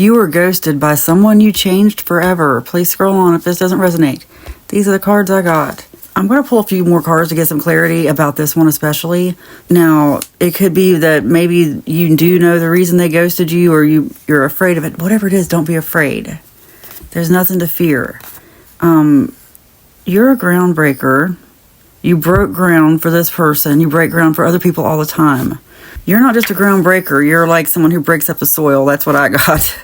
You were ghosted by someone you changed forever. Please scroll on if this doesn't resonate. These are the cards I got. I'm going to pull a few more cards to get some clarity about this one especially. Now, it could be that maybe you do know the reason they ghosted you, or you're afraid of it. Whatever it is, don't be afraid. There's nothing to fear. You're a groundbreaker. You broke ground for this person. You break ground for other people all the time. You're not just a groundbreaker. You're like someone who breaks up the soil. That's what I got.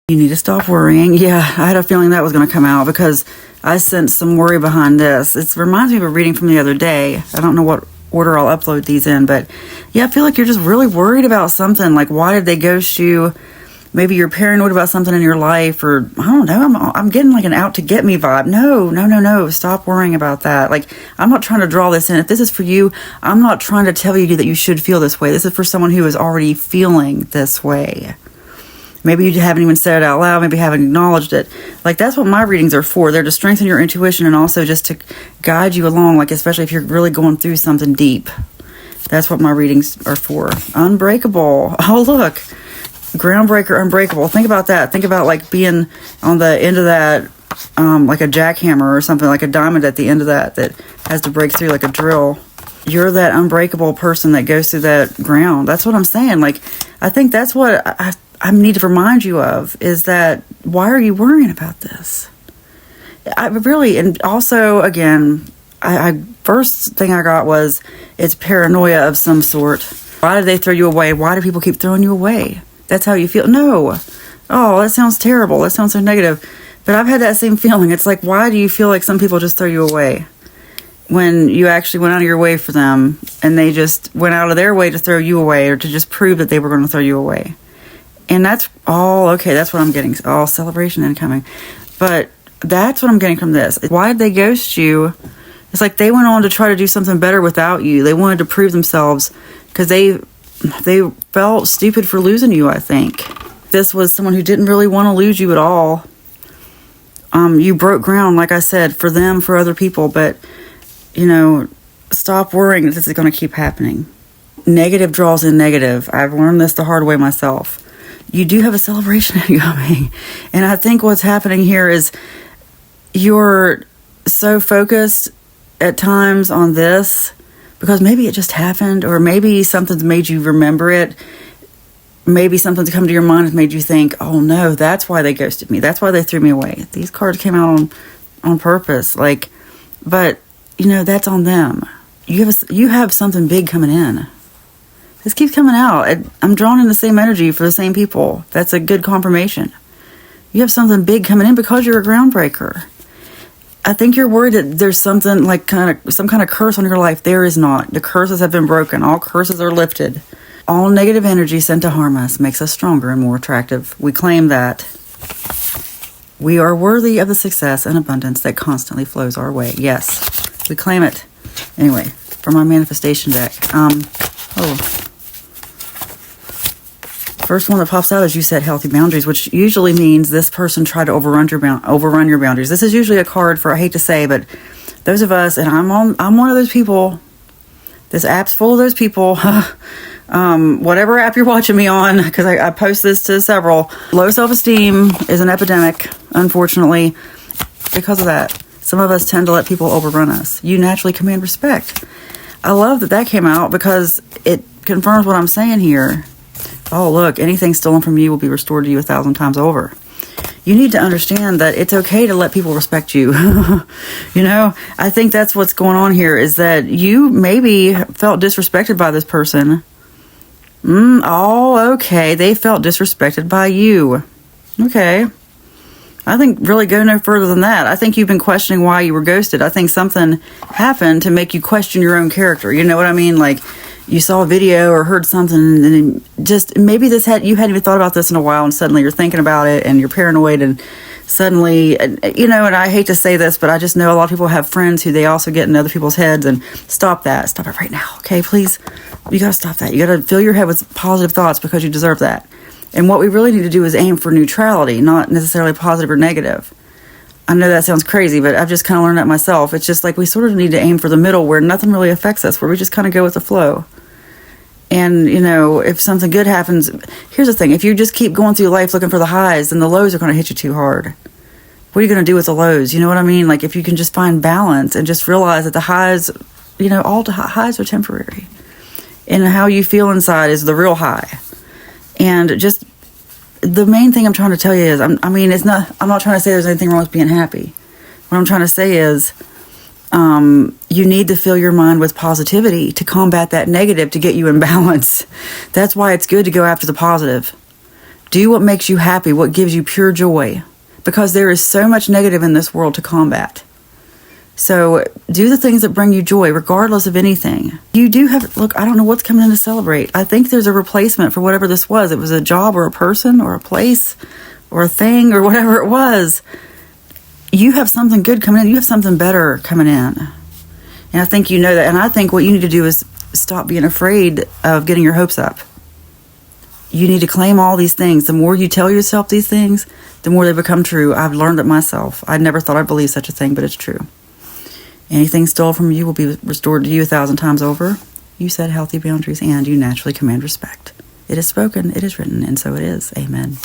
You need to stop worrying. Yeah, I had a feeling that was going to come out because I sensed some worry behind this. It reminds me of a reading from the other day. I don't know what order I'll upload these in, but yeah, I feel like you're just really worried about something. Like, why did they ghost you? Maybe you're paranoid about something in your life, or I don't know. I'm getting like an out to get me vibe. No. Stop worrying about that. Like, I'm not trying to draw this in. If this is for you, I'm not trying to tell you that you should feel this way. This is for someone who is already feeling this way. Maybe you haven't even said it out loud. Maybe you haven't acknowledged it. Like, that's what my readings are for. They're to strengthen your intuition and also just to guide you along, like, especially if you're really going through something deep. That's what my readings are for. Unbreakable. Oh, look. Groundbreaker, unbreakable. Think about that. Think about like being on the end of that, like a jackhammer or something, like a diamond at the end of that has to break through like a drill. You're that unbreakable person that goes through that ground. That's what I'm saying. Like, I think that's what I need to remind you of, is that why are you worrying about this? I really, and also again, I first thing I got was it's paranoia of some sort. Why did they throw you away? Why do people keep throwing you away? That's how you feel? No. Oh, that sounds terrible. That sounds so negative. But I've had that same feeling. It's like, why do you feel like some people just throw you away when you actually went out of your way for them, and they just went out of their way to throw you away, or to just prove that they were going to throw you away? And that's all okay. That's what I'm getting. Oh, celebration incoming. But that's what I'm getting from this. Why did they ghost you? It's like they went on to try to do something better without you. They wanted to prove themselves because they felt stupid for losing you, I think. This was someone who didn't really want to lose you at all. You broke ground, like I said, for them, for other people, but, you know, stop worrying that this is going to keep happening. Negative draws in negative. I've learned this the hard way myself. You do have a celebration incoming. And I think what's happening here is you're so focused at times on this because maybe it just happened, or maybe something's made you remember it. Maybe something's come to your mind and made you think, oh no, that's why they ghosted me. That's why they threw me away. These cards came out on purpose. Like, but, you know, that's on them. You have something big coming in. This keeps coming out. I'm drawn in the same energy for the same people. That's a good confirmation. You have something big coming in because you're a groundbreaker. I think you're worried that there's something like some kind of curse on your life. There is not. The curses have been broken. All curses are lifted. All negative energy sent to harm us makes us stronger and more attractive. We claim that. We are worthy of the success and abundance that constantly flows our way. Yes, we claim it. Anyway, for my manifestation deck. First one that pops out is you set healthy boundaries, which usually means this person tried to overrun your boundaries. This is usually a card for, I hate to say, but those of us, and I'm one of those people. This app's full of those people. Whatever app you're watching me on, because I post this to several. Low self-esteem is an epidemic, unfortunately, because of that. Some of us tend to let people overrun us. You naturally command respect. I love that came out because it confirms what I'm saying here. Oh, look, anything stolen from you will be restored to you 1,000 times over. You need to understand that it's okay to let people respect you. You know, I think that's what's going on here, is that you maybe felt disrespected by this person. Okay. They felt disrespected by you. Okay. I think really go no further than that. I think you've been questioning why you were ghosted. I think something happened to make you question your own character. You know what I mean? Like, you saw a video or heard something, and just maybe you hadn't even thought about this in a while, and suddenly you're thinking about it and you're paranoid, and suddenly, you know, and I hate to say this, but I just know a lot of people have friends who they also get in other people's heads, and stop it right now. Okay, please. You got to stop that. You got to fill your head with positive thoughts because you deserve that. And what we really need to do is aim for neutrality, not necessarily positive or negative. I know that sounds crazy, but I've just kind of learned that myself. It's just like we sort of need to aim for the middle where nothing really affects us, where we just kind of go with the flow. And, if something good happens, here's the thing. If you just keep going through life looking for the highs, then the lows are going to hit you too hard. What are you going to do with the lows? You know what I mean? Like, if you can just find balance and just realize that the highs, all the highs are temporary. And how you feel inside is the real high. And just the main thing I'm trying to tell you is, I'm not trying to say there's anything wrong with being happy. What I'm trying to say is, you need to fill your mind with positivity to combat that negative, to get you in balance. That's why it's good to go after the positive. Do what makes you happy, what gives you pure joy, because there is so much negative in this world to combat. So do the things that bring you joy, regardless of anything. You do have, look, I don't know what's coming in to celebrate. I think there's a replacement for whatever this was. It was a job or a person or a place or a thing or whatever it was. You have something good coming in. You have something better coming in. And I think you know that. And I think what you need to do is stop being afraid of getting your hopes up. You need to claim all these things. The more you tell yourself these things, the more they become true. I've learned it myself. I never thought I'd believe such a thing, but it's true. Anything stolen from you will be restored to you 1,000 times over. You set healthy boundaries, and you naturally command respect. It is spoken, it is written, and so it is. Amen.